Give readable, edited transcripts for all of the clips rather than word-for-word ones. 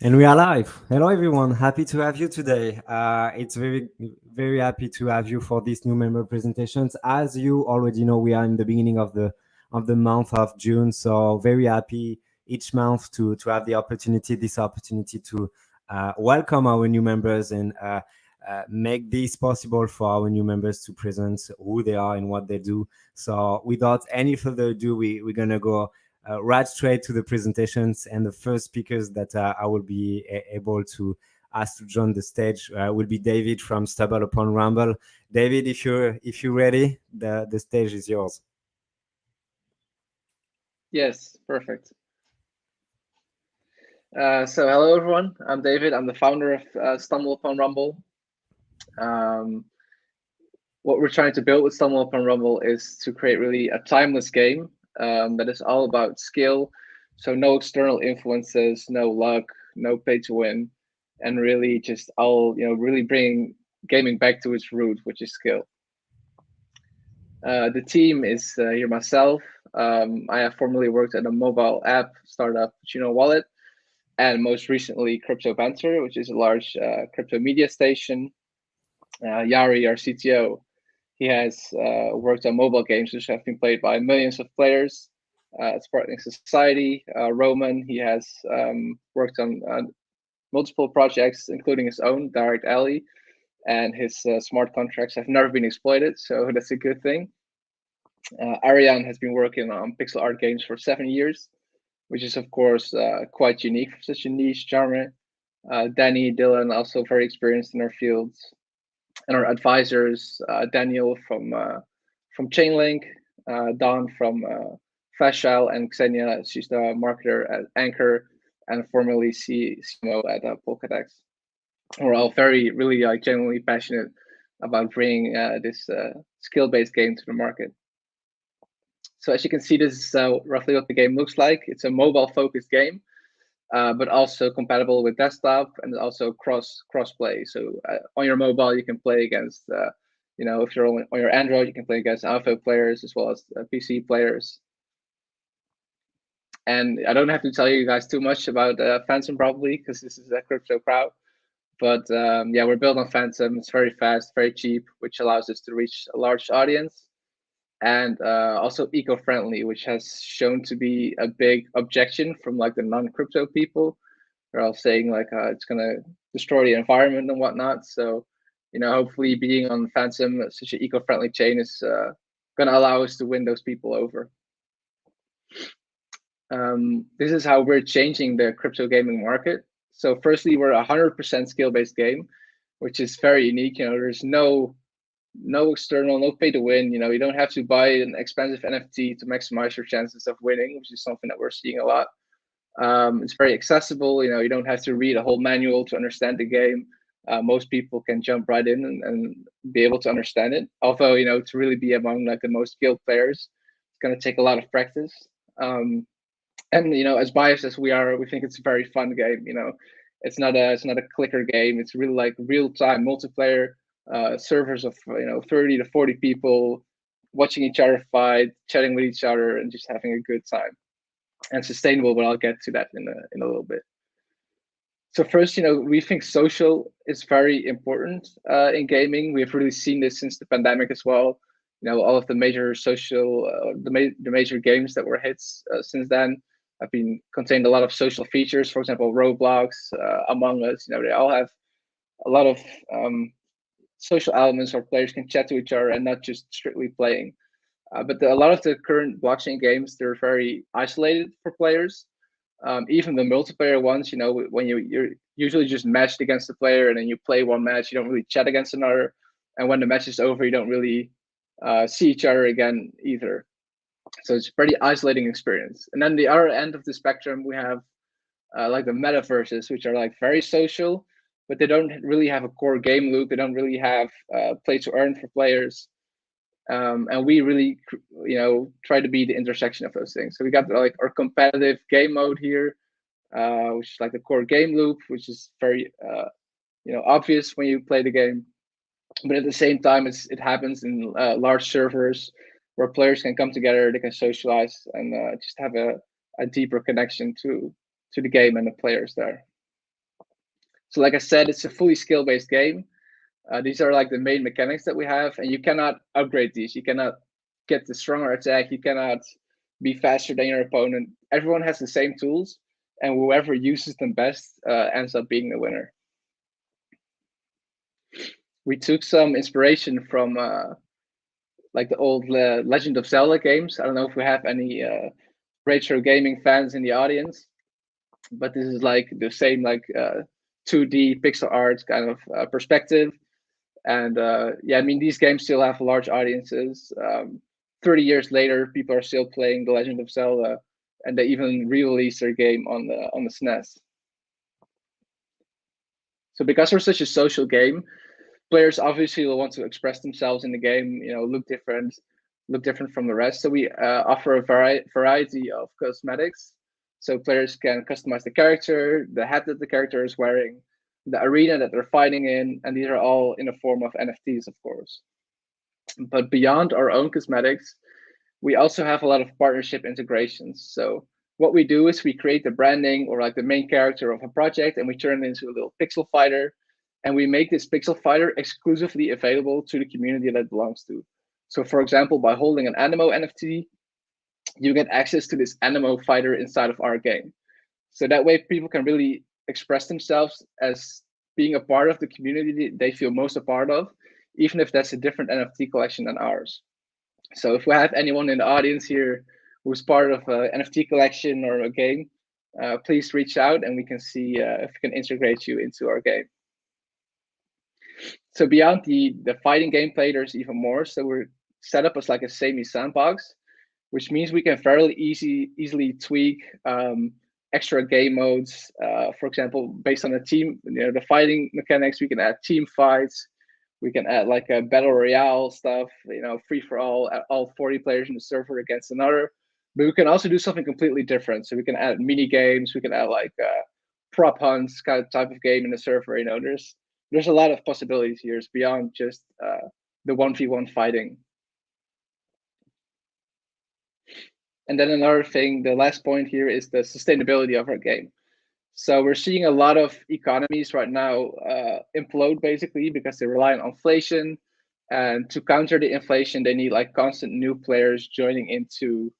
And we are live. Hello, everyone. Happy to have you today. It's very happy to have you for these new member presentations. As you already know, we are in the beginning of the month of June, so very happy each month to have the this opportunity to welcome our new members and make this possible for our new members to present who they are and what they do. So, without any further ado, we're gonna go right straight to the presentations, and the first speakers that I will be able to ask to join the stage will be David from Stable Upon Rumble. David, if you're ready, the stage is yours. Yes, perfect. So hello everyone, I'm David. I'm the founder of Stumble Upon Rumble. Um, what we're trying to build with Stumble Upon Rumble is to create really a timeless game that is all about skill. So no external influences, no luck, no pay to win, and really just really bringing gaming back to its root, which is skill. The team is here myself. I have formerly worked at a mobile app startup, Wallet, and most recently Crypto Banter, which is a large crypto media station. Yari, our CTO, he has worked on mobile games which have been played by millions of players. Sparkling Society. Roman, he has worked on multiple projects, including his own Direct Alley, and his smart contracts have never been exploited, so that's a good thing. Ariane has been working on pixel art games for 7 years, which is of course quite unique for such a niche genre. Danny, Dylan, also very experienced in our fields, and our advisors, Daniel from Chainlink, Don from Fashal, and Xenia, she's the marketer at Anchor, and formerly CMO at Polkadex. We're all very, really, genuinely passionate about bringing this skill-based game to the market. So as you can see, this is roughly what the game looks like. It's a mobile-focused game, but also compatible with desktop and also cross-play. So on your mobile, you can play against, if you're on your Android, you can play against iPhone players as well as PC players. And I don't have to tell you guys too much about Phantom probably, because this is a crypto crowd. But yeah, we're built on Phantom. It's very fast, very cheap, which allows us to reach a large audience, and also eco-friendly, which has shown to be a big objection from like the non-crypto people. They're all saying like it's gonna destroy the environment and whatnot. So, hopefully being on Phantom, such an eco-friendly chain, is gonna allow us to win those people over. This is how we're changing the crypto gaming market. So firstly, we're a 100% skill-based game, which is very unique. There's no external, no pay to win. You don't have to buy an expensive NFT to maximize your chances of winning, which is something that we're seeing a lot. It's very accessible. You don't have to read a whole manual to understand the game. Most people can jump right in and be able to understand it. Although, to really be among like the most skilled players, it's going to take a lot of practice. And as biased as we are, we think it's a very fun game. It's not a clicker game. It's really like real time multiplayer, servers of 30 to 40 people watching each other fight, chatting with each other, and just having a good time. And sustainable, but I'll get to that in a little bit. So first, we think social is very important in gaming. We've really seen this since the pandemic as well. All of the major the major games that were hits since then have been contained a lot of social features. For example, Roblox, Among Us. They all have a lot of social elements where players can chat to each other and not just strictly playing. But a lot of the current blockchain games, they're very isolated for players. Even the multiplayer ones, when you're usually just matched against the player and then you play one match, you don't really chat against another. And when the match is over, you don't really see each other again either. So it's a pretty isolating experience. And then the other end of the spectrum, we have like the metaverses, which are like very social, but they don't really have a core game loop. They don't really have play to earn for players. And we really try to be the intersection of those things. So we got like our competitive game mode here, which is like the core game loop, which is very obvious when you play the game, but at the same time it happens in large servers where players can come together, they can socialize, and just have a deeper connection to the game and the players there. So like I said, it's a fully skill-based game. These are like the main mechanics that we have, and you cannot upgrade these. You cannot get the stronger attack. You cannot be faster than your opponent. Everyone has the same tools, and whoever uses them best ends up being the winner. We took some inspiration from like the old Legend of Zelda games. I don't know if we have any retro gaming fans in the audience, but this is like the same like 2D pixel art kind of perspective. And yeah, I mean, these games still have large audiences. 30 years later, people are still playing The Legend of Zelda, and they even re-released their game on the SNES. So because we're such a social game, players obviously will want to express themselves in the game, you know, look different from the rest. So we offer a variety of cosmetics. So players can customize the character, the hat that the character is wearing, the arena that they're fighting in, and these are all in the form of NFTs, of course. But beyond our own cosmetics, we also have a lot of partnership integrations. So what we do is we create the branding or like the main character of a project, and we turn it into a little pixel fighter, and we make this pixel fighter exclusively available to the community that it belongs to. So for example, by holding an Animo NFT, you get access to this Animo fighter inside of our game. So that way people can really express themselves as being a part of the community they feel most a part of, even if that's a different NFT collection than ours. So if we have anyone in the audience here who's part of an NFT collection or a game, please reach out and we can see if we can integrate you into our game. So beyond the fighting gameplay, there's even more. So we're set up as like a semi-sandbox, which means we can fairly easily tweak extra game modes. For example, based on the team, you know, the fighting mechanics, we can add team fights. We can add like a battle royale stuff, you know, free for all 40 players in the server against another. But we can also do something completely different. So we can add mini games. We can add like prop hunts kind of type of game in the server. You know, there's a lot of possibilities here. It's beyond just the 1v1 fighting. And then another thing, the last point here is the sustainability of our game. So we're seeing a lot of economies right now implode basically because they rely on inflation, and to counter the inflation, they need like constant new players joining into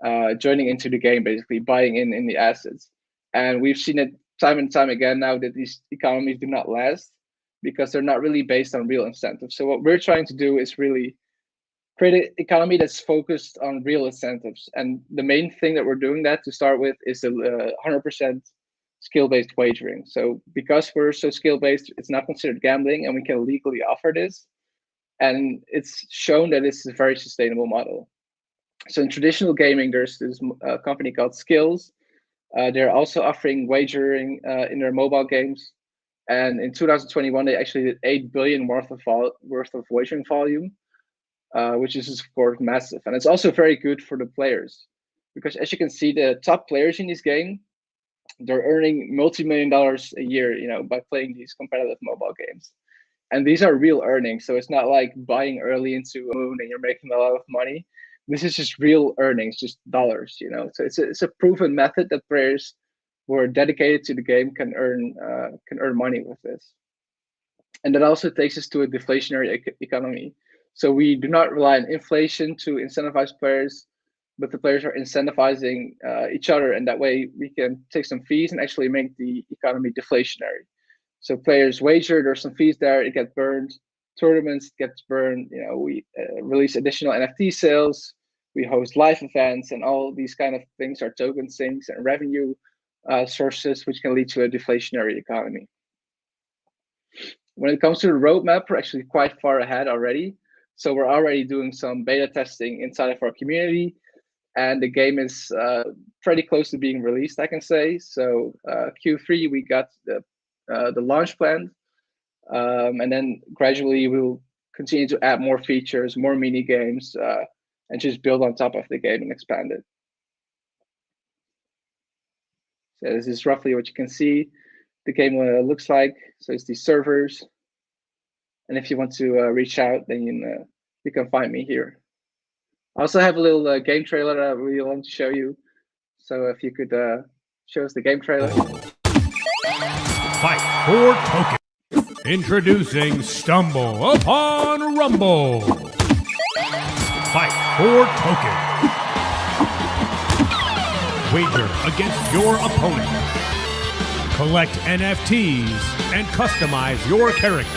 the game, basically buying in the assets. And we've seen it time and time again now that these economies do not last because they're not really based on real incentives. So what we're trying to do is really create an economy that's focused on real incentives. And the main thing that we're doing that to start with is the 100% skill-based wagering. So because we're so skill-based, it's not considered gambling, and we can legally offer this. And it's shown that it's a very sustainable model. So in traditional gaming, there's this company called Skills. They're also offering wagering in their mobile games. And in 2021, they actually did 8 billion worth of wagering volume, which is of course massive. And it's also very good for the players because, as you can see, the top players in this game, they're earning multi-million dollars a year, you know, by playing these competitive mobile games. And these are real earnings. So it's not like buying early into a moon and you're making a lot of money. This is just real earnings, just dollars, you know. So it's a proven method that players who are dedicated to the game can earn money with this. And that also takes us to a deflationary economy. So we do not rely on inflation to incentivize players, but the players are incentivizing each other, and that way we can take some fees and actually make the economy deflationary. So players wager, there's some fees there, it gets burned. Tournaments gets burned. You know, we release additional NFT sales, we host live events, and all these kind of things are token sinks and revenue sources, which can lead to a deflationary economy. When it comes to the roadmap, we're actually quite far ahead already. So we're already doing some beta testing inside of our community, and the game is pretty close to being released, I can say. So Q3, we got the launch plan, and then gradually we'll continue to add more features, more mini games, and just build on top of the game and expand it. So this is roughly what you can see the game looks like. So it's these servers. And if you want to reach out, then you can find me here. I also have a little game trailer that I really want to show you. So if you could show us the game trailer. Fight for token. Introducing Stumble Upon Rumble. Fight for token. Wager against your opponent. Collect NFTs and customize your character.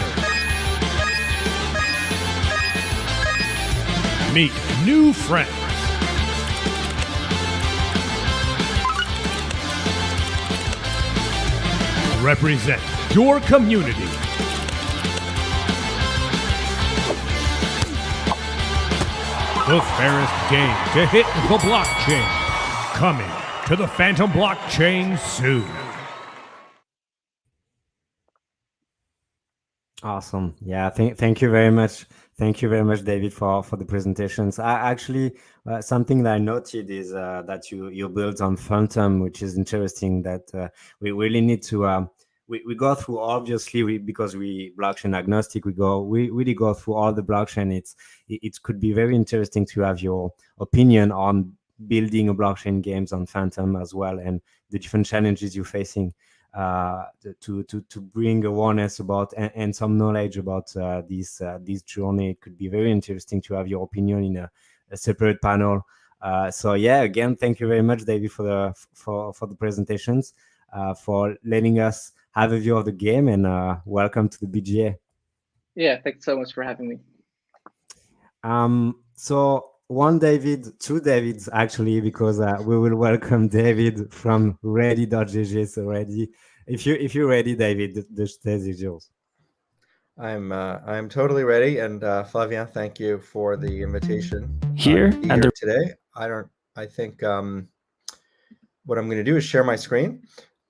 Meet new friends. Represent your community. The fairest game to hit the blockchain. Coming to the Phantom blockchain soon. Awesome. Yeah. Thank you very much. Thank you very much, David, for the presentations. Something that I noted is that you built on Phantom, which is interesting. That we really need to. We go through, obviously, because we blockchain agnostic. We really go through all the blockchain. It could be very interesting to have your opinion on building a blockchain games on Phantom as well, and the different challenges you're facing. To bring awareness about and some knowledge about this journey. It could be very interesting to have your opinion in a separate panel. So yeah, again, thank you very much, David, for the presentations, for letting us have a view of the game, and welcome to the BGA. Yeah, thanks so much for having me. So one David, two Davids actually, because we will welcome David from ready.gg. So ready, if you're ready, David, the stage is yours. I'm totally ready, and Flavien, thank you for the invitation here today. I think what I'm going to do is share my screen,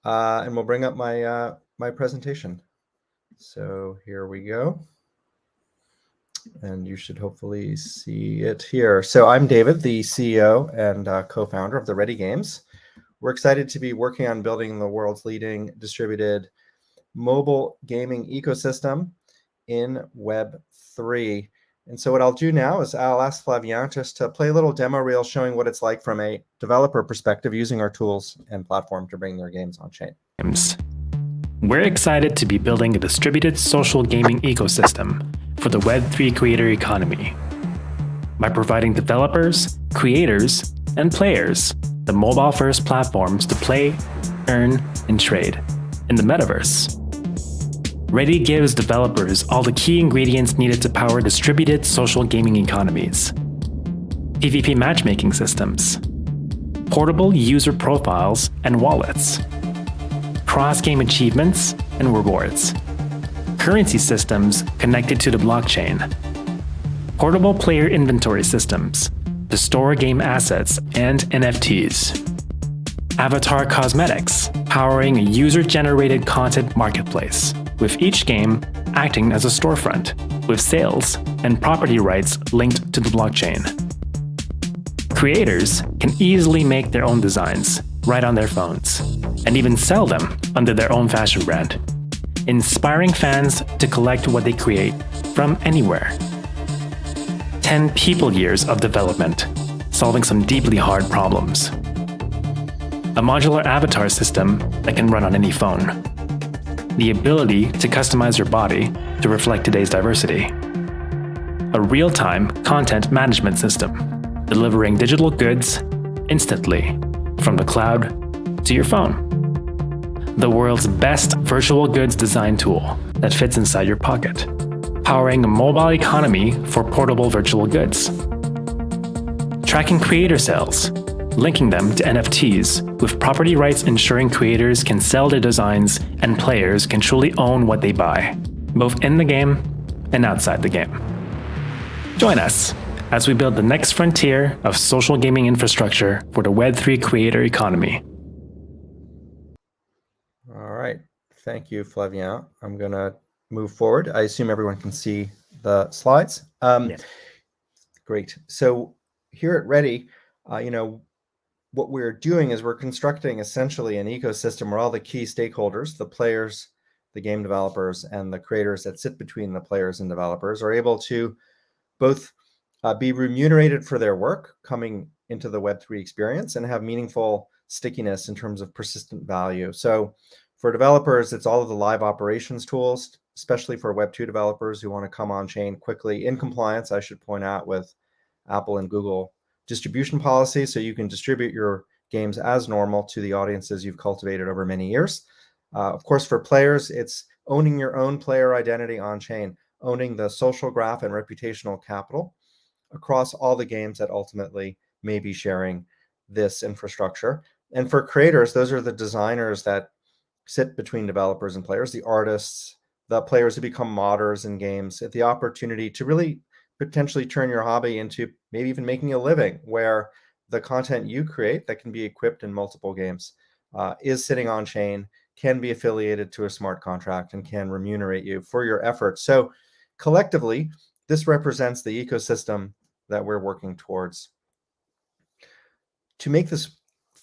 and we'll bring up my presentation. So here we go. And you should hopefully see it here. So I'm David, the CEO and co-founder of the Ready Games. We're excited to be working on building the world's leading distributed mobile gaming ecosystem in Web3. And so what I'll do now is I'll ask Flavien just to play a little demo reel showing what it's like from a developer perspective using our tools and platform to bring their games on chain. We're excited to be building a distributed social gaming ecosystem for the Web3 creator economy by providing developers, creators, and players the mobile-first platforms to play, earn, and trade in the metaverse. Ready gives developers all the key ingredients needed to power distributed social gaming economies: PvP matchmaking systems, portable user profiles and wallets, cross-game achievements and rewards, currency systems connected to the blockchain, portable player inventory systems to store game assets and NFTs, avatar cosmetics powering a user-generated content marketplace, with each game acting as a storefront, with sales and property rights linked to the blockchain. Creators can easily make their own designs right on their phones, and even sell them under their own fashion brand, inspiring fans to collect what they create from anywhere. 10 people years of development, solving some deeply hard problems. A modular avatar system that can run on any phone. The ability to customize your body to reflect today's diversity. A real-time content management system, delivering digital goods instantly from the cloud to your phone. The world's best virtual goods design tool that fits inside your pocket, powering a mobile economy for portable virtual goods. Tracking creator sales, linking them to NFTs, with property rights ensuring creators can sell their designs and players can truly own what they buy, both in the game and outside the game. Join us as we build the next frontier of social gaming infrastructure for the Web3 creator economy. All right. Thank you, Flavien. I'm going to move forward. I assume everyone can see the slides. Yes. Great. So here at Ready, what we're doing is we're constructing essentially an ecosystem where all the key stakeholders, the players, the game developers, and the creators that sit between the players and developers are able to both be remunerated for their work coming into the Web3 experience and have meaningful stickiness in terms of persistent value. So For developers, it's all of the live operations tools, especially for Web2 developers who want to come on chain quickly in compliance, I should point out, with Apple and Google distribution policy, so you can distribute your games as normal to the audiences you've cultivated over many years. Of course, for players, it's owning your own player identity on chain, owning the social graph and reputational capital across all the games that ultimately may be sharing this infrastructure. And for creators, those are the designers that sit between developers and players, the artists, the players who become modders in games, the opportunity to really potentially turn your hobby into maybe even making a living, where the content you create that can be equipped in multiple games is sitting on chain, can be affiliated to a smart contract, and can remunerate you for your efforts. So collectively, this represents the ecosystem that we're working towards. To make this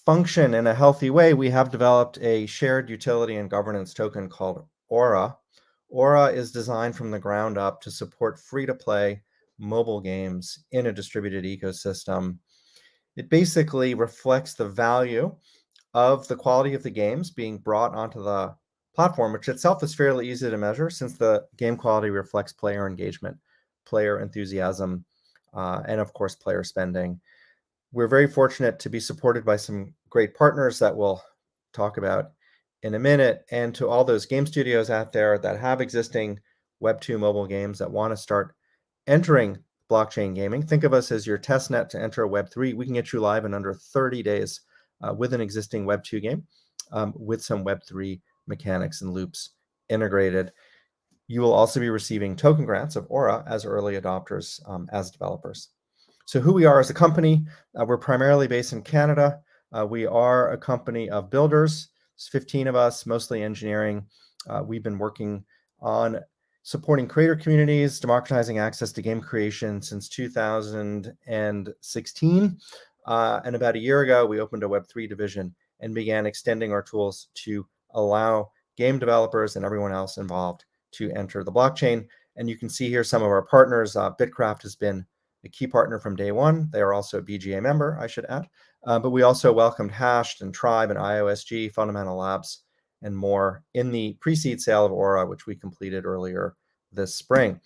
function in a healthy way, we have developed a shared utility and governance token called Aura. Aura is designed from the ground up to support free-to-play mobile games in a distributed ecosystem. It basically reflects the value of the quality of the games being brought onto the platform, which itself is fairly easy to measure since the game quality reflects player engagement, player enthusiasm, and of course, player spending. We're very fortunate to be supported by some great partners that we'll talk about in a minute, and to all those game studios out there that have existing Web2 mobile games that want to start entering blockchain gaming. Think of us as your test net to enter Web3. We can get you live in under 30 days with an existing Web2 game with some Web3 mechanics and loops integrated. You will also be receiving token grants of Aura as early adopters as developers. So who we are as a company, we're primarily based in Canada. We are a company of builders. There's 15 of us, mostly engineering. We've been working on supporting creator communities, democratizing access to game creation since 2016. And about a year ago, we opened a Web3 division and began extending our tools to allow game developers and everyone else involved to enter the blockchain. And you can see here some of our partners. Bitcraft has been a key partner from day one. They are also a BGA member, I should add. But we also welcomed Hashed and Tribe and IOSG, Fundamental Labs, and more in the pre-seed sale of Aura, which we completed earlier this spring.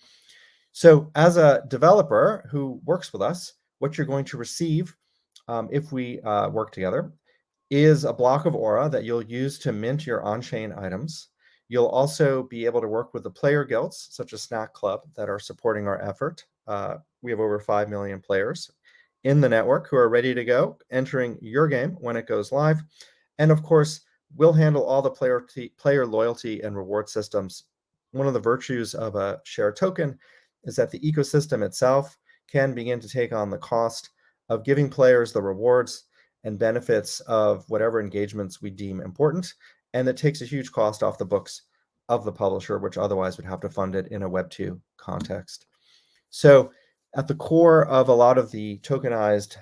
So as a developer who works with us, what you're going to receive if we work together is a block of Aura that you'll use to mint your on-chain items. You'll also be able to work with the player guilds, such as Snack Club, that are supporting our effort. We have over 5 million players in the network who are ready to go, entering your game when it goes live. And of course, we'll handle all the player loyalty and reward systems. One of the virtues of a shared token is that the ecosystem itself can begin to take on the cost of giving players the rewards and benefits of whatever engagements we deem important. And that takes a huge cost off the books of the publisher, which otherwise would have to fund it in a Web2 context. So at the core of a lot of the tokenized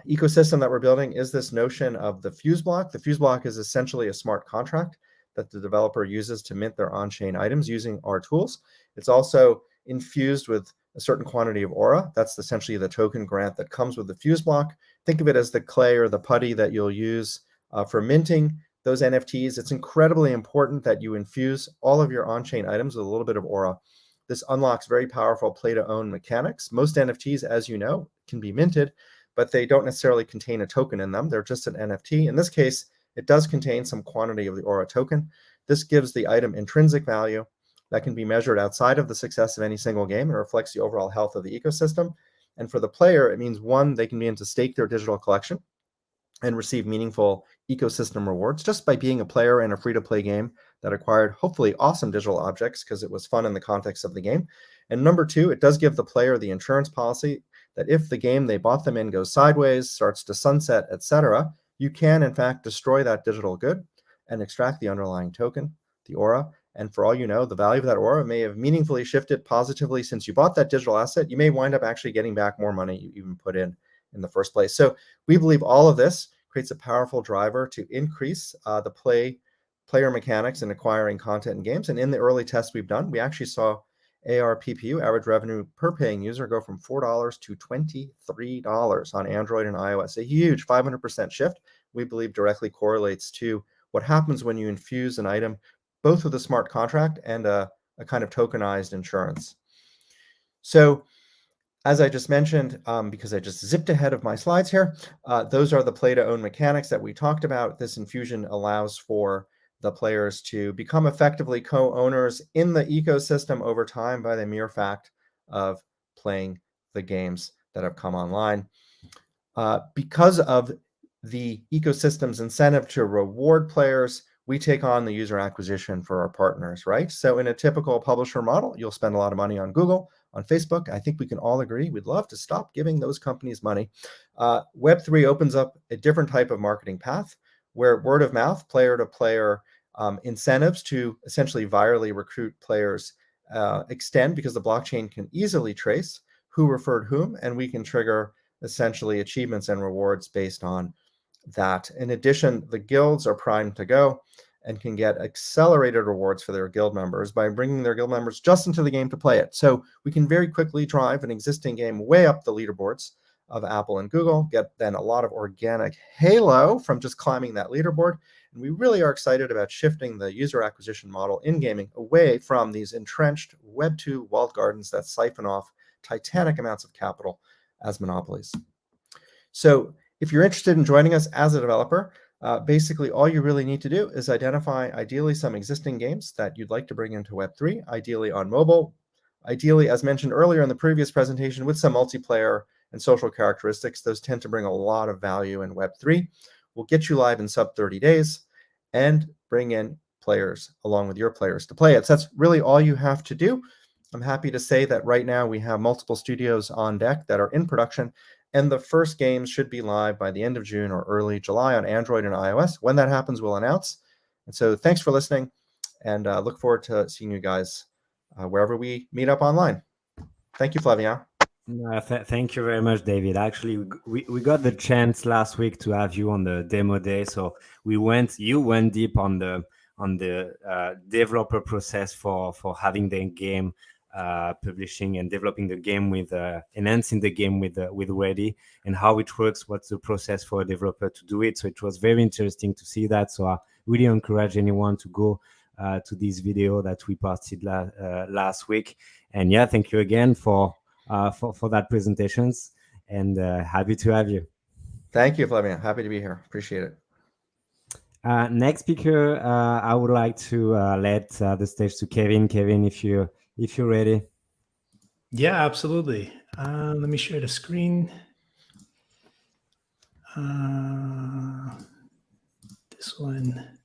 ecosystem that we're building is this notion of the fuse block. The fuse block is essentially a smart contract that the developer uses to mint their on-chain items using our tools. It's also infused with a certain quantity of Aura. That's essentially the token grant that comes with the fuse block. Think of it as the clay or the putty that you'll use for minting those NFTs. It's incredibly important that you infuse all of your on-chain items with a little bit of Aura. This unlocks very powerful play-to-own mechanics. Most NFTs, as you know, can be minted, but they don't necessarily contain a token in them. They're just an NFT. In this case, it does contain some quantity of the Aura token. This gives the item intrinsic value that can be measured outside of the success of any single game and reflects the overall health of the ecosystem. And for the player, it means, one, they can begin to stake their digital collection and receive meaningful ecosystem rewards just by being a player in a free-to-play game that acquired hopefully awesome digital objects because it was fun in the context of the game. And number two, it does give the player the insurance policy that if the game they bought them in goes sideways, starts to sunset, etc., you can in fact destroy that digital good and extract the underlying token, the Aura. And for all you know, the value of that Aura may have meaningfully shifted positively since you bought that digital asset. You may wind up actually getting back more money you even put in the first place. So we believe all of this creates a powerful driver to increase the player mechanics in acquiring content and games. And in the early tests we've done, we actually saw ARPPU, average revenue per paying user, go from $4 to $23 on Android and iOS. A huge 500% shift, we believe, directly correlates to what happens when you infuse an item both with a smart contract and a kind of tokenized insurance. So as I just mentioned, because I just zipped ahead of my slides here, those are the play-to-own mechanics that we talked about. This infusion allows for the players to become effectively co-owners in the ecosystem over time by the mere fact of playing the games that have come online. Because of the ecosystem's incentive to reward players, we take on the user acquisition for our partners, right? So in a typical publisher model, you'll spend a lot of money on Google, on Facebook. I think we can all agree we'd love to stop giving those companies money. Web3 opens up a different type of marketing path where word of mouth, player-to-player incentives to essentially virally recruit players extend, because the blockchain can easily trace who referred whom, and we can trigger essentially achievements and rewards based on that. In addition, the guilds are primed to go and can get accelerated rewards for their guild members by bringing their guild members just into the game to play it. So we can very quickly drive an existing game way up the leaderboards of Apple and Google, get then a lot of organic halo from just climbing that leaderboard. And we really are excited about shifting the user acquisition model in gaming away from these entrenched Web 2 walled gardens that siphon off titanic amounts of capital as monopolies. So if you're interested in joining us as a developer, basically all you really need to do is identify ideally some existing games that you'd like to bring into Web3, ideally on mobile, ideally, as mentioned earlier in the previous presentation, with some multiplayer and social characteristics. Those tend to bring a lot of value in Web3. We'll get you live in sub 30 days and bring in players along with your players to play it. So that's really all you have to do. I'm happy to say that right now we have multiple studios on deck that are in production, and the first games should be live by the end of June or early July on Android and iOS. When that happens, we'll announce. And so thanks for listening, and look forward to seeing you guys wherever we meet up online. Thank you, Flavien. Thank you very much, David. Actually, we got the chance last week to have you on the demo day, so you went deep on the developer process for having the game publishing and developing the game with enhancing the game with Ready, and how it works, what's the process for a developer to do it. So it was very interesting to see that. So I really encourage anyone to go to this video that we posted last week. And yeah, thank you again for that presentations, and happy to have you. Thank you, Flavien. Happy to be here. Appreciate it. Next speaker, I would like to let the stage to Kevin. Kevin, if you're ready. Yeah, absolutely. Let me share the screen. This one.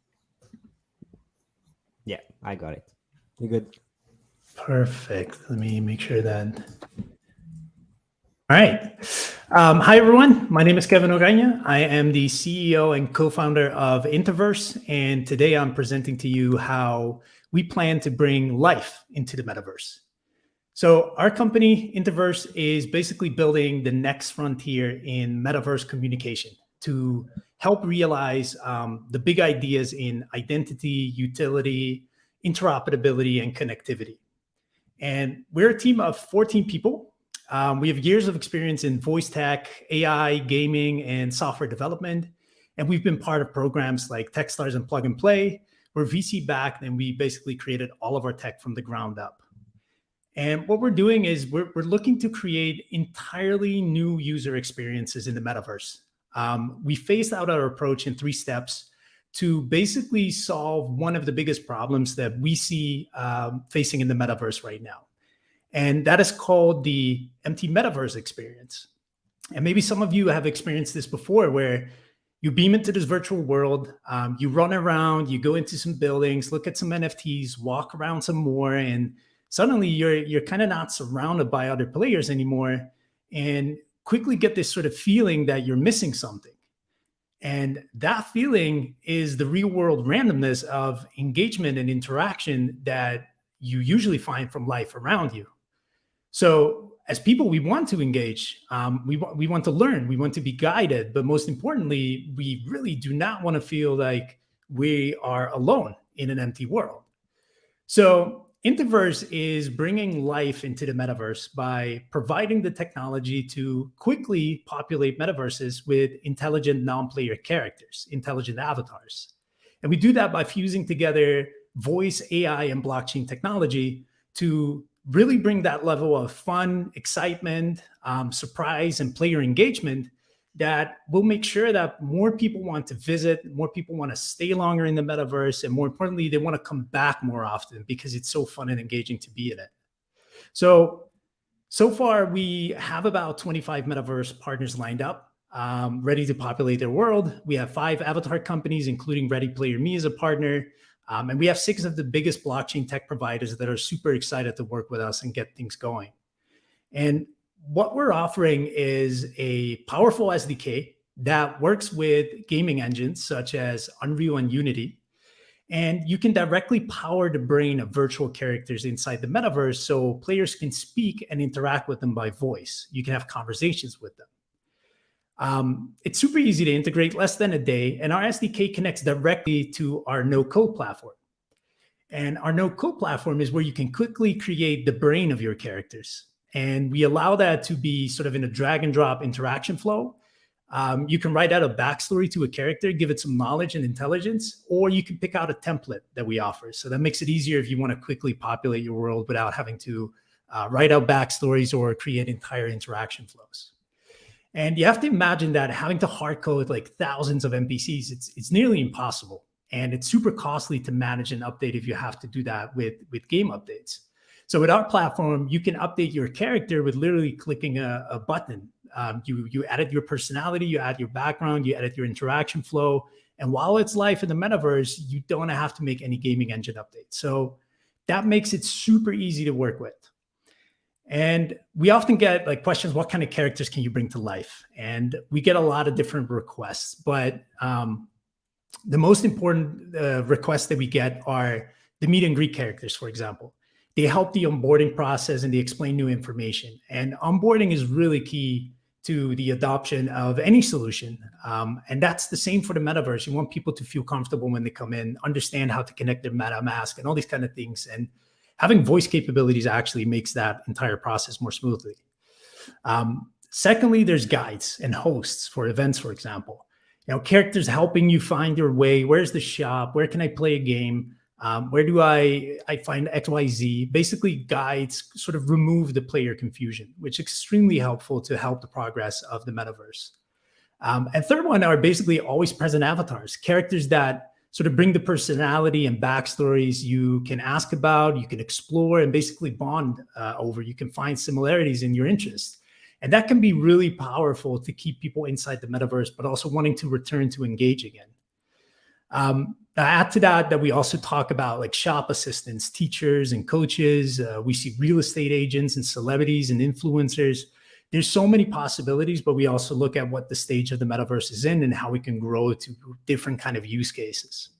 Yeah, I got it. You good? Perfect. Let me make sure that. All right. Hi, everyone. My name is Kevin Ogaña. I am the CEO and co-founder of Interverse. And today I'm presenting to you how we plan to bring life into the metaverse. So our company, Interverse, is basically building the next frontier in metaverse communication to help realize the big ideas in identity, utility, interoperability, and connectivity. And we're a team of 14 people. We have years of experience in voice tech, AI, gaming, and software development. And we've been part of programs like Techstars and Plug and Play. We're VC backed, and we basically created all of our tech from the ground up. And what we're doing is we're looking to create entirely new user experiences in the metaverse. We phased out our approach in 3 steps to basically solve one of the biggest problems that we see facing in the metaverse right now. And that is called the empty metaverse experience. And maybe some of you have experienced this before, where you beam into this virtual world, you run around, you go into some buildings, look at some NFTs, walk around some more, and suddenly you're kind of not surrounded by other players anymore, and quickly get this sort of feeling that you're missing something. And that feeling is the real world randomness of engagement and interaction that you usually find from life around you. So as people, we want to engage, we want to learn, we want to be guided, but most importantly, we really do not want to feel like we are alone in an empty world. So Interverse is bringing life into the metaverse by providing the technology to quickly populate metaverses with intelligent non-player characters, intelligent avatars. And we do that by fusing together voice, AI, and blockchain technology to really bring that level of fun, excitement, surprise, and player engagement that will make sure that more people want to visit, more people want to stay longer in the metaverse, and more importantly, they want to come back more often because it's so fun and engaging to be in it. So far, we have about 25 metaverse partners lined up, ready to populate their world. We have 5 avatar companies, including Ready Player Me as a partner. And we have 6 of the biggest blockchain tech providers that are super excited to work with us and get things going. And what we're offering is a powerful SDK that works with gaming engines such as Unreal and Unity. And you can directly power the brain of virtual characters inside the metaverse so players can speak and interact with them by voice. You can have conversations with them. It's super easy to integrate, less than a day, and our SDK connects directly to our no-code platform. And our no-code platform is where you can quickly create the brain of your characters. And we allow that to be sort of in a drag and drop interaction flow. You can write out a backstory to a character, give it some knowledge and intelligence, or you can pick out a template that we offer. So that makes it easier if you want to quickly populate your world without having to write out backstories or create entire interaction flows. And you have to imagine that having to hard code like thousands of NPCs, it's nearly impossible. And it's super costly to manage and update if you have to do that with game updates. So with our platform, you can update your character with literally clicking a button. You edit your personality, you add your background, you edit your interaction flow. And while it's live in the metaverse, you don't have to make any gaming engine updates. So that makes it super easy to work with. And we often get like questions, what kind of characters can you bring to life? And we get a lot of different requests, but the most important requests that we get are the meet and greet characters, for example. They help the onboarding process and they explain new information. And onboarding is really key to the adoption of any solution. And that's the same for the metaverse. You want people to feel comfortable when they come in, understand how to connect their MetaMask and all these kind of things. And having voice capabilities actually makes that entire process more smoothly. Secondly, there's guides and hosts for events, for example. You know, characters helping you find your way. Where's the shop? Where can I play a game? Where do I find XYZ? Basically, guides sort of remove the player confusion, which is extremely helpful to help the progress of the metaverse. And third one are basically always present avatars, characters that sort of bring the personality and backstories you can ask about, you can explore and basically bond over. You can find similarities in your interests. And that can be really powerful to keep people inside the metaverse, but also wanting to return to engage again. Add to that we also talk about like shop assistants, teachers and coaches. We see real estate agents and celebrities and influencers. There's so many possibilities, but we also look at what the stage of the metaverse is in and how we can grow to different kind of use cases.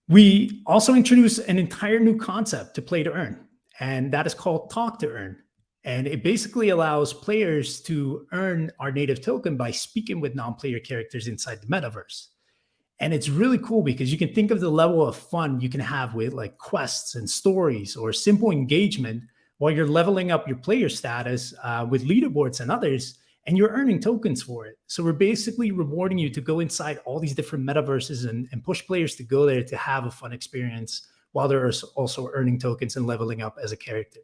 We also introduce an entire new concept to play to earn, and that is called Talk to Earn. And it basically allows players to earn our native token by speaking with non-player characters inside the metaverse. And it's really cool because you can think of the level of fun you can have with like quests and stories or simple engagement while you're leveling up your player status with leaderboards and others, and you're earning tokens for it. So we're basically rewarding you to go inside all these different metaverses and push players to go there to have a fun experience while they're also earning tokens and leveling up as a character.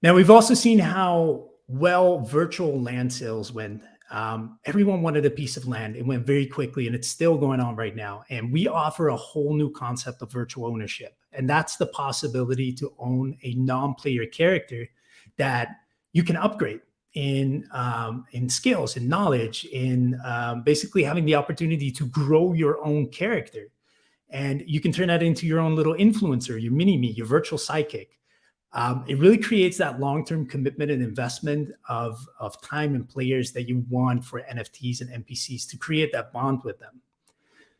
Now, we've also seen how well virtual land sales went. Everyone wanted a piece of land. It went very quickly, and it's still going on right now. And we offer a whole new concept of virtual ownership. And that's the possibility to own a non-player character that you can upgrade in skills, in knowledge, in basically having the opportunity to grow your own character. And you can turn that into your own little influencer, your mini-me, your virtual sidekick. It really creates that long-term commitment and investment of time and players that you want for NFTs and NPCs to create that bond with them.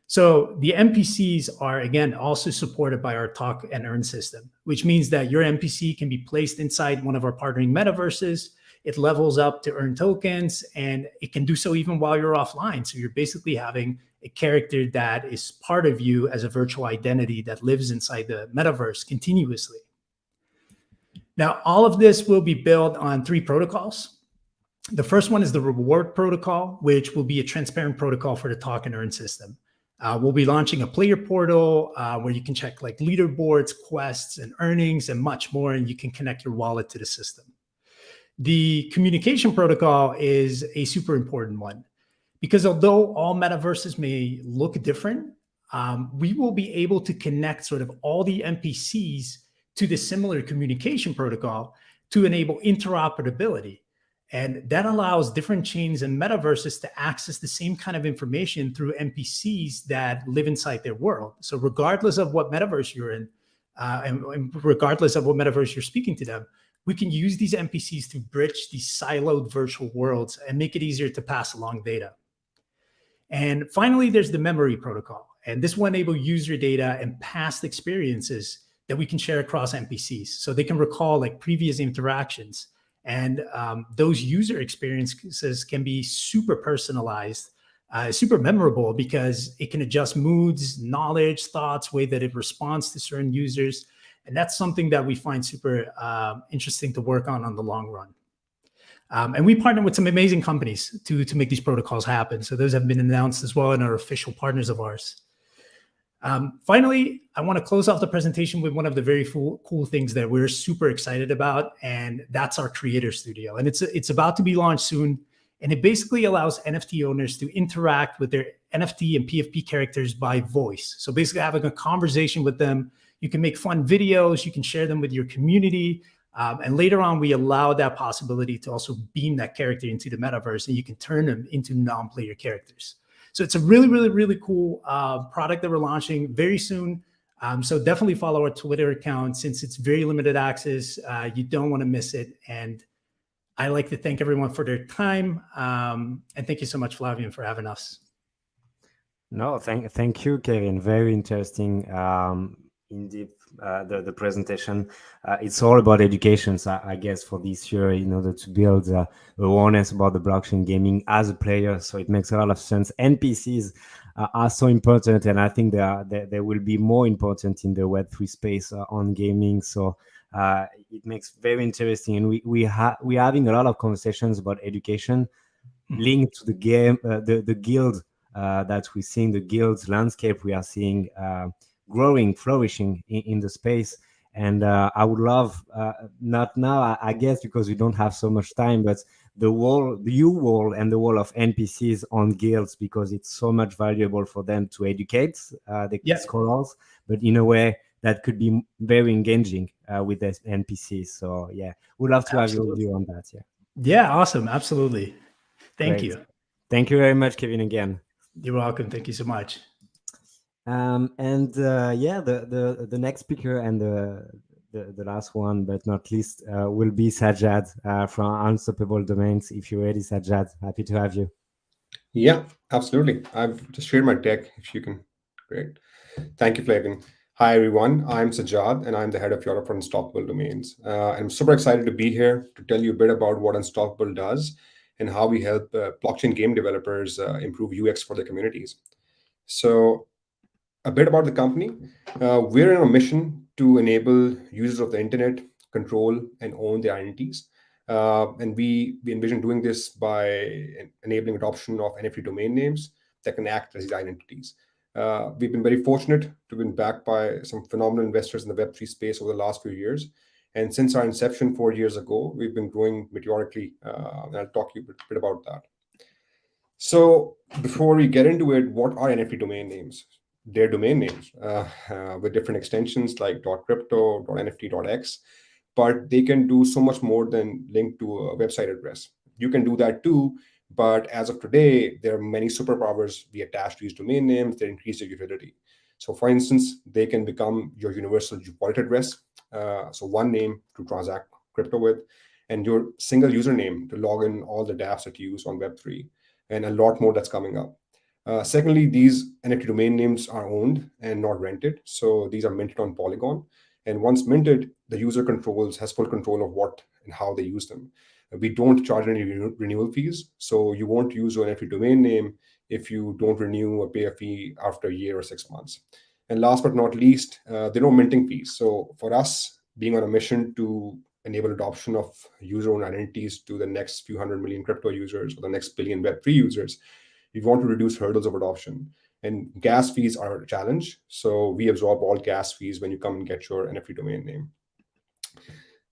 So the NPCs are, again, also supported by our Talk and Earn system, which means that your NPC can be placed inside one of our partnering metaverses. It levels up to earn tokens, and it can do so even while you're offline. So you're basically having a character that is part of you as a virtual identity that lives inside the metaverse continuously. Now, all of this will be built on 3 protocols. The first one is the reward protocol, which will be a transparent protocol for the talk and earn system. We'll be launching a player portal where you can check like leaderboards, quests, and earnings, and much more, and you can connect your wallet to the system. The communication protocol is a super important one because although all metaverses may look different, we will be able to connect sort of all the NPCs to the similar communication protocol to enable interoperability. And that allows different chains and metaverses to access the same kind of information through NPCs that live inside their world. So regardless of what metaverse you're in, and regardless of what metaverse you're speaking to them, we can use these NPCs to bridge these siloed virtual worlds and make it easier to pass along data. And finally, there's the memory protocol. And this will enable user data and past experiences that we can share across NPCs. So they can recall like previous interactions. And those user experiences can be super personalized, super memorable because it can adjust moods, knowledge, thoughts, way that it responds to certain users. And that's something that we find super interesting to work on the long run. And we partner with some amazing companies to make these protocols happen. So those have been announced as well and are official partners of ours. Finally, I want to close off the presentation with one of the very cool things that we're super excited about, and that's our Creator Studio. And it's about to be launched soon, and it basically allows NFT owners to interact with their NFT and PFP characters by voice. So basically having a conversation with them, you can make fun videos, you can share them with your community, and later on, we allow that possibility to also beam that character into the metaverse, and you can turn them into non-player characters. So it's a really, really, really cool product that we're launching very soon. So definitely follow our Twitter account since it's very limited access. You don't want to miss it. And I like to thank everyone for their time. And thank you so much, Flavian, for having us. No, thank you, Kevin. Very interesting. Indeed, the presentation. It's all about education, so I guess, for this year, in order to build awareness about the blockchain gaming as a player. So it makes a lot of sense. NPCs are so important, and I think they will be more important in the Web3 space on gaming. So it makes very interesting, and we're having a lot of conversations about education linked to the game, the guild that we're seeing, the guilds landscape we are seeing growing, flourishing in the space. And I would love, not now, I guess, because we don't have so much time, but the new wall and the wall of NPCs on guilds, because it's so much valuable for them to educate the scholars, but in a way that could be very engaging with the NPCs. So yeah, we'd love to have your view on that. Yeah, awesome. Absolutely. Thank you. Thank you very much, Kevin, again. You're welcome. Thank you so much. The next speaker and the last one, but not least, will be Sajjad from Unstoppable Domains. If you're ready, Sajjad, happy to have you. Yeah, absolutely. I've just shared my deck. If you can, great. Thank you, Flavian. Hi, everyone. I'm Sajjad, and I'm the head of Europe for Unstoppable Domains. I'm super excited to be here to tell you a bit about what Unstoppable does and how we help blockchain game developers improve UX for their communities. So, a bit about the company. We're on a mission to enable users of the internet control and own their identities. And we envision doing this by enabling adoption of NFT domain names that can act as these identities. We've been very fortunate to have been backed by some phenomenal investors in the Web3 space over the last few years. And since our inception 4 years ago, we've been growing meteorically. And I'll talk to you a bit about that. So before we get into it, what are NFT domain names? They're domain names with different extensions like .crypto, .nft, .x, but they can do so much more than link to a website address. You can do that too, but as of today, there are many superpowers we attach to these domain names that increase their utility. So for instance, they can become your universal wallet address, so one name to transact crypto with, and your single username to log in all the dApps that you use on Web3, and a lot more that's coming up. Secondly, these NFT domain names are owned and not rented. So these are minted on Polygon. And once minted, the user has full control of what and how they use them. We don't charge any renewal fees. So you won't use your NFT domain name if you don't renew or pay a fee after a year or 6 months. And last but not least, there are no minting fees. So for us, being on a mission to enable adoption of user-owned identities to the next few 100 million crypto users or the next billion Web3 users. We want to reduce hurdles of adoption. And gas fees are a challenge. So we absorb all gas fees when you come and get your NFT domain name.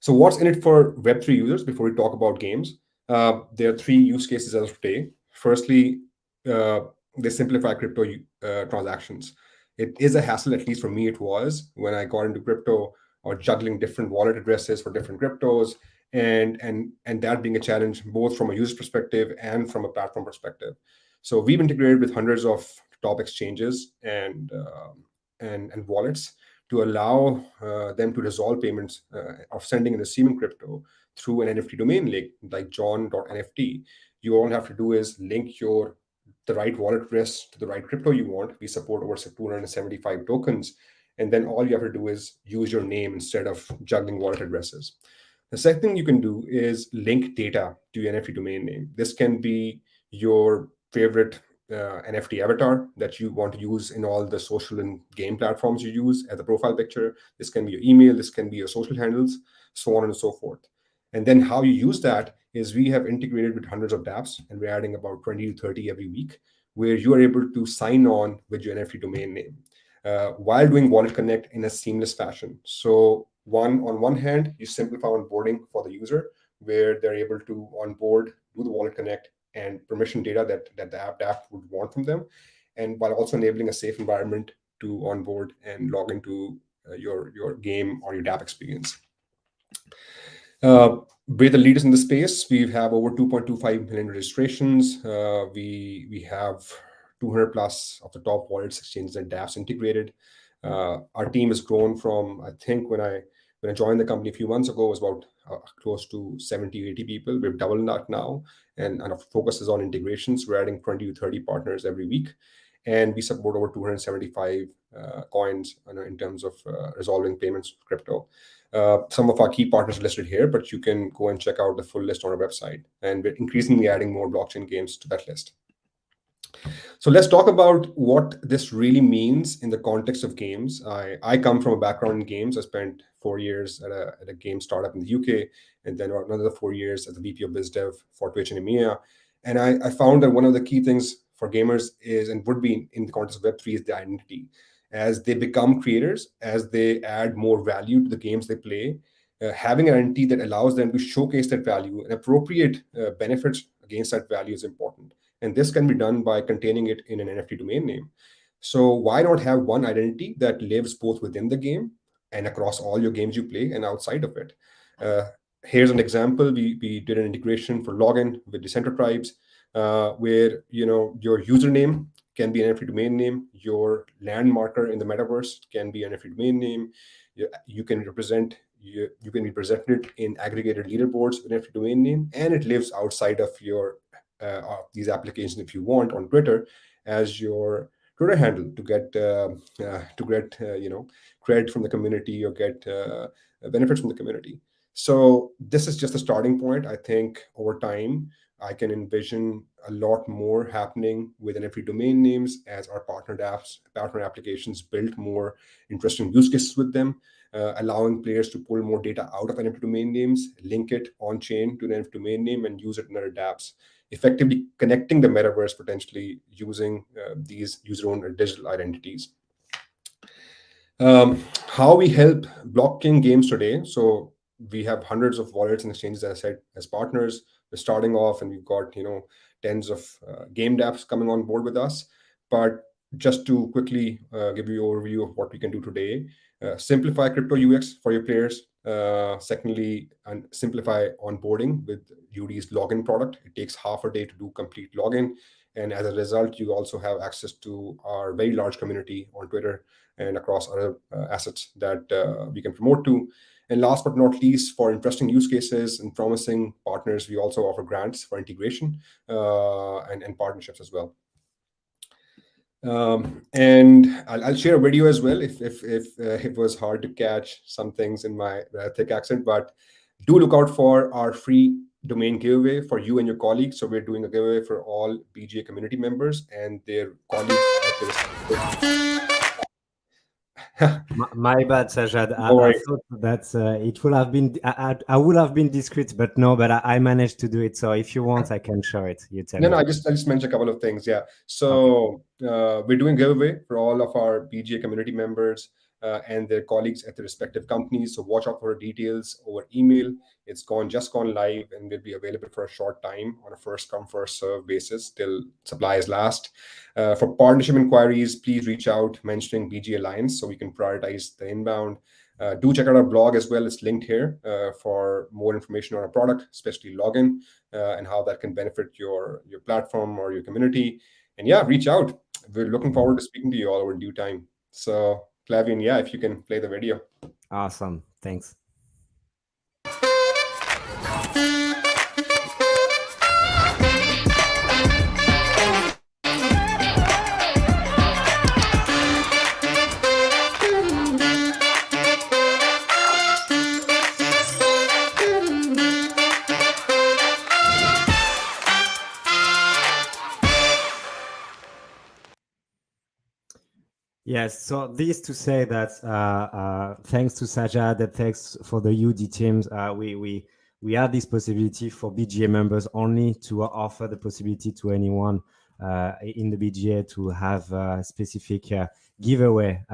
So what's in it for Web3 users before we talk about games? There are 3 use cases as of today. Firstly, they simplify crypto transactions. It is a hassle, at least for me it was, when I got into crypto, or juggling different wallet addresses for different cryptos, and that being a challenge both from a user perspective and from a platform perspective. So we've integrated with hundreds of top exchanges and wallets to allow them to resolve payments of sending and receiving crypto through an NFT domain like john.nft. You all have to do is link the right wallet address to the right crypto you want. We support over 275 tokens. And then all you have to do is use your name instead of juggling wallet addresses. The second thing you can do is link data to your NFT domain name. This can be your favorite NFT avatar that you want to use in all the social and game platforms you use as a profile picture. This can be your email, this can be your social handles, so on and so forth. And then how you use that is we have integrated with hundreds of dApps, and we're adding about 20 to 30 every week, where you are able to sign on with your NFT domain name while doing Wallet Connect in a seamless fashion. So on one hand, you simplify onboarding for the user, where they're able to onboard, do the Wallet Connect, and permission data that the app would want from them, and while also enabling a safe environment to onboard and log into your game or your dApp experience. We're the leaders in the space. We have over 2.25 million registrations. We have 200 plus of the top wallets, exchanges, and dApps integrated. Our team has grown from, I think when I joined the company a few months ago, it was about close to 70, 80 people. We've doubled that now. And our focus is on integrations. We're adding 20 to 30 partners every week. And we support over 275 coins in terms of resolving payments with crypto. Some of our key partners are listed here, but you can go and check out the full list on our website. And we're increasingly adding more blockchain games to that list. So let's talk about what this really means in the context of games. I come from a background in games. I spent 4 years at a game startup in the UK, and then another 4 years as the VP of BizDev for Twitch and EMEA. And I found that one of the key things for gamers is, and would be in the context of Web3, is the identity. As they become creators, as they add more value to the games they play, having an identity that allows them to showcase that value and appropriate benefits against that value is important. And this can be done by containing it in an NFT domain name. So why not have one identity that lives both within the game and across all your games you play and outside of it? Here's an example. We did an integration for login with Decentrtribes, where your username can be an NFT domain name. Your land marker in the metaverse can be an NFT domain name. You can be presented in aggregated leaderboards with an NFT domain name, and it lives outside of these applications if you want on Twitter as your Twitter handle to get credit from the community or get benefits from the community. So this is just a starting point. I think over time I can envision a lot more happening with NFT domain names as our partner applications build more interesting use cases with them, allowing players to pull more data out of NFT domain names, link it on chain to an NFT domain name, and use it in other dApps, effectively connecting the metaverse potentially using these user-owned digital identities. How we help blockchain games today. So we have hundreds of wallets and exchanges, as I said, as partners. We're starting off, and we've got tens of game dApps coming on board with us. But just to quickly give you an overview of what we can do today, simplify crypto UX for your players. Secondly, and simplify onboarding with UD's login product. It takes half a day to do complete login. And as a result, you also have access to our very large community on Twitter and across other assets that we can promote to. And last but not least, for interesting use cases and promising partners, we also offer grants for integration and partnerships as well. And I'll share a video as well if it was hard to catch some things in my thick accent, but do look out for our free domain giveaway for you and your colleagues. So we're doing a giveaway for all BGA community members and their colleagues. My bad, Sajad. No I worries. thought that it would have been I would have been discreet, but no. But I managed to do it. So if you want, I can share it. You tell No, me. no, I just mentioned a couple of things. Yeah. Okay. So we're doing giveaway for all of our BGA community members and their colleagues at the respective companies. So watch out for details over email. It's just gone live and will be available for a short time on a first come first serve basis till supplies last. For partnership inquiries, please reach out mentioning BG Alliance so we can prioritize the inbound. Do check out our blog as well. It's linked here for more information on our product, especially login and how that can benefit your platform or your community. And yeah, reach out. We're looking forward to speaking to you all over due time. So, Flavian, yeah, if you can play the video. Awesome. Thanks. Yes, so this to say that thanks to Sajad, and thanks for the UD teams, we have this possibility for BGA members only to offer the possibility to anyone in the BGA to have a specific giveaway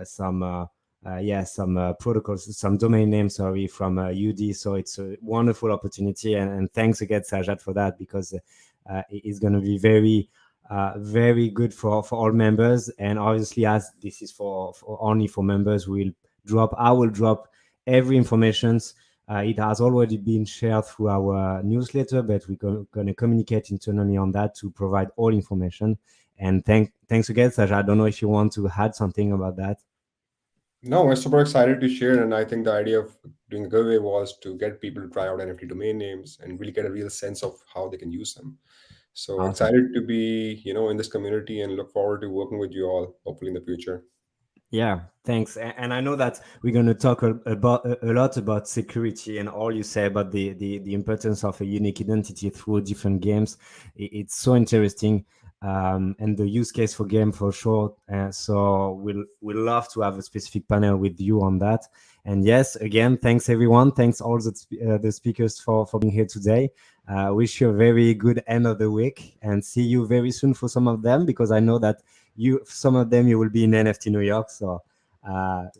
some protocols, some domain names, sorry, from UD. So it's a wonderful opportunity, and thanks again, Sajad, for that, because it's going to be very good for all members. And obviously, as this is for only for members, I will drop every information. It has already been shared through our newsletter, but we're going to communicate internally on that to provide all information. And thanks again, Sajad. I don't know if you want to add something about that. No, we're super excited to share. And I think the idea of doing a giveaway was to get people to try out NFT domain names and really get a real sense of how they can use them. So Awesome. excited to be, in this community and look forward to working with you all, hopefully in the future. Yeah, thanks. And I know that we're going to talk a lot about security and all you say about the importance of a unique identity through different games. It's so interesting, and the use case for game for sure. So we'll love to have a specific panel with you on that. And yes, again, thanks everyone. Thanks all the speakers for being here today. Wish you a very good end of the week and see you very soon for some of them, because I know that some of them you will be in NFT New York. So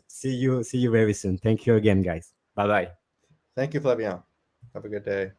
see you very soon. Thank you again, guys. Bye bye. Thank you, Flavian. Have a good day.